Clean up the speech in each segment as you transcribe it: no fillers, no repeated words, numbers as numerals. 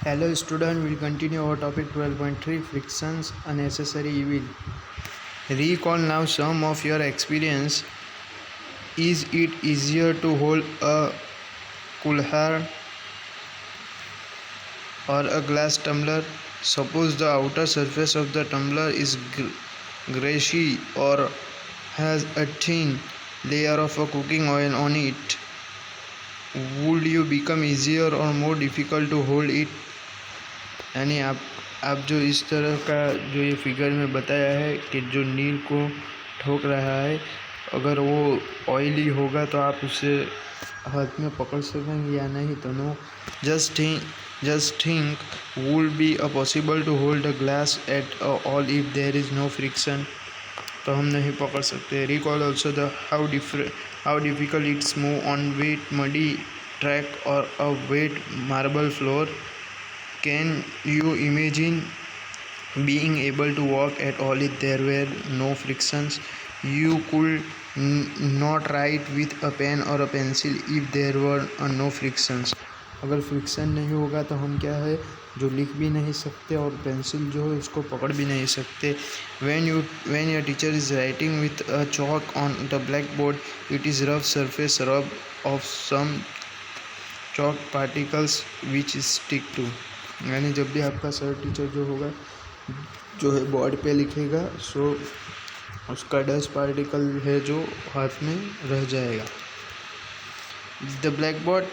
Hello student, we'll continue our topic 12.3 frictions unnecessary evil. Recall now some of your experience. Is it easier to hold a kulhar or a glass tumbler? Suppose the outer surface of the tumbler is greasy or has a thin layer of a cooking oil on it. Would you become easier or more difficult to hold it? यानी आप जो इस तरह का जो ये figure में बताया है कि जो नील को ठोक रहा है, अगर वो ऑयली होगा तो आप उसे हाथ में पकड़ सकेंगे या नहीं, तो no. Just think would be a possible to hold a glass at all if there is no friction. तो हम नहीं पकड़ सकते. Recall also the how difficult it's move on wet muddy track और a wet marble floor. Can you imagine being able to walk at all if there were no frictions? You could not write with a pen or a pencil if there were no frictions. अगर friction नहीं होगा तो हम क्या है, जो लिख भी नहीं सकते और पेंसिल जो है उसको पकड़ भी नहीं सकते. when your teacher is writing with a chalk on the blackboard, it is rough surface rub of some chalk particles which stick to. यानी जब भी आपका सर टीचर जो है बोर्ड पे लिखेगा, सो उसका डस्ट पार्टिकल है जो हाथ में रह जाएगा. The blackboard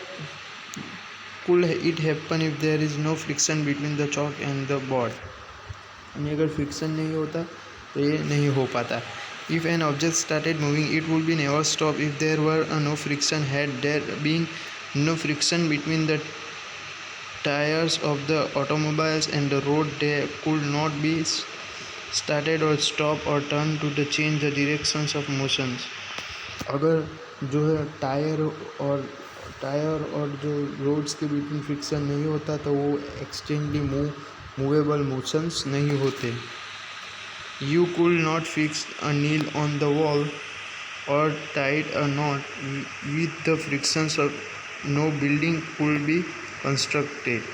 could it happen if there is no friction between the chalk and the board. यानी अगर फ्रिक्शन नहीं होता तो ये नहीं हो पाता. If an object started moving it would be never stop if there were no friction. Had there been no friction between the tires of the automobiles and the road, they could not be started or stopped or turned to the change the directions of motions. अगर जो है tyre और जो roads के बीच में friction नहीं होता तो वो एक्सटेंडली मूवेबल मोशंस नहीं होते. You could not fix a nail on the wall or tied a knot. With the frictions of no building could be constructed.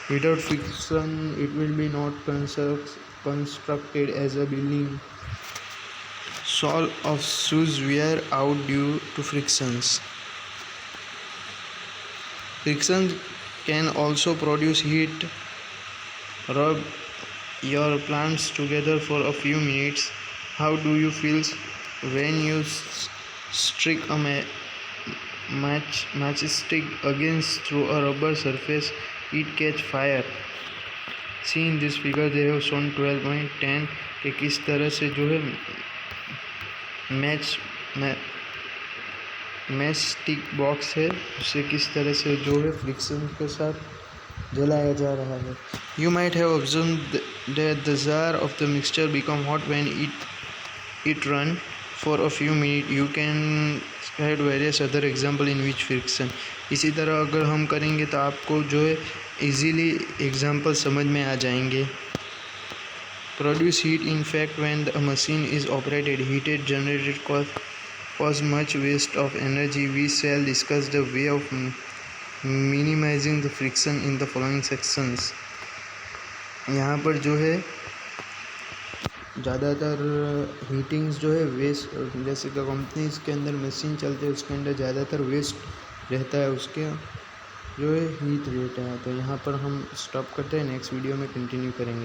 Without friction it will be not constructed as a building. Sole of shoes wear out due to frictions. Friction can also produce heat. Rub your palms together for a few minutes. How do you feel when you strike a matchstick against through a rubber surface? It catch fire. See in this figure they have shown 12.10 कि किस तरह से जो है match stick box है, उससे किस तरह से जो है फ्रिक्शन के साथ जलाया जा रहा है. You might have observed that the jar of the mixture become hot when it run for a few minutes. You can add various other example in which friction. इसी तरह अगर हम करेंगे तो आपको जो है इजीली एग्जाम्पल समझ में आ जाएंगे. Produce heat. In fact, when a machine is operated, heated generated cause much waste of energy. We shall discuss the way of minimizing the friction in the following sections. यहाँ पर जो है ज़्यादातर हीटिंग्स जो है वेस्ट, जैसे कि कंपनीज़ के अंदर मशीन चलते हैं उसके अंदर ज़्यादातर वेस्ट रहता है, उसके जो है हीट रहता है. तो यहाँ पर हम स्टॉप करते हैं, नेक्स्ट वीडियो में कंटिन्यू करेंगे.